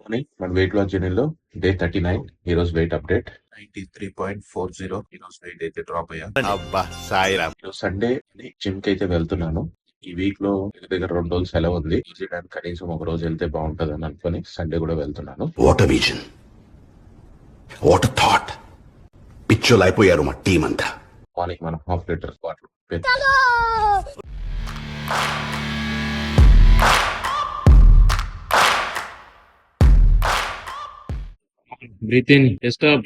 Morning మన weight loss జర్నీలో day 39. ఈ రోజు వెయిట్ అప్డేట్ 93.40. ఈ రోజు వెయిట్ అయితే డ్రాప్ అయ్యాను. అబ్బా సాయిరామ్. ఈరోజు సండే జిమ్ కి అయితే వెళ్తున్నాను. ఈ వీక్ లో దగ్గర 2 రోజులు సెలవు ఉంది. చేయడానికి కనీసం ఒక రోజు వెళ్తే బాగుంటది అని అనుకుని సండే కూడా వెళ్తున్నాను. What a vision, what a thought. పిచ్చోలు అయిపోయారు మా టీం అంతా. మార్నింగ్ మనం half litre water Breathe in, chest up.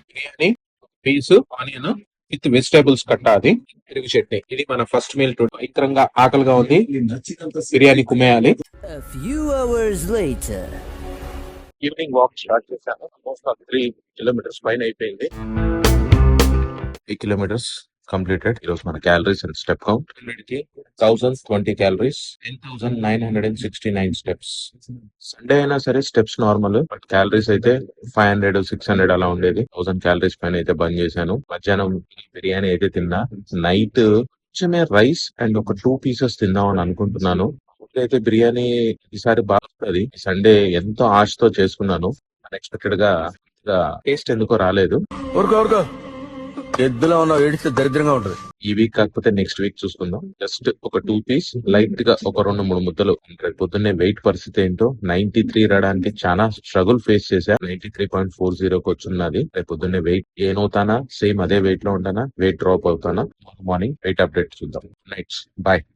Biryani piece onion with vegetables కట్టాలి, పెరుగు చట్నీ. ఇది మన ఫస్ట్ మీల్. భయంకరంగా ఆకలిగా ఉంది, బిర్యానీ కుమ్మేయాలి. A few hours later. Evening walk start చేశాను. ఆల్మోస్ట్ 3 కిలోమీటర్స్ పైన అయిపోయింది. 3 కిలోమీటర్స్ కంప్లీటెడ్. ఈరోజు మన calories and step count 1020 calories, 10,969 steps. Sunday అయినా సరే స్టెప్స్ నార్మల్, బట్ క్యాలరీస్ అయితే 500 600 అలా ఉండేది. 1000 క్యాలరీస్ పైన అయితే బంద్ చేశాను. మధ్యాహ్నం బిర్యానీ అయితే తిన్నా. నైట్ కొంచెమే రైస్ అండ్ ఒక 2 పీసెస్ తిందామని అనుకుంటున్నాను. అయితే బిర్యానీ ఈసారి బాగుంది. సండే ఎంతో ఆశతో చేసుకున్నాను. అన్ఎక్స్పెక్టెడ్ గా టేస్ట్ ఎందుకో రాలేదు. ఎద్దులో ఉన్న ఏడిస్తే దరిద్రంగా ఉంటది. ఈ వీక్ కాకపోతే నెక్స్ట్ వీక్ చూసుకుందాం. జస్ట్ ఒక 2 పీస్ లైట్ గా ఒక 2-3 ముద్దలు. రేపు పొద్దున్నే వెయిట్ పరిస్థితి ఏంటో 93 రావడానికి చాలా స్ట్రగుల్ ఫేస్ చేశా. 93.40 వచ్చిన్నది. రేపు పొద్దున్నే వెయిట్ గెయిన్ అవుతానా, సేమ్ అదే వెయిట్ లో ఉంటానా, వెయిట్ డ్రాప్ అవుతానా? మార్నింగ్ వెయిట్ అప్డేట్ చూద్దాం. Nights bye.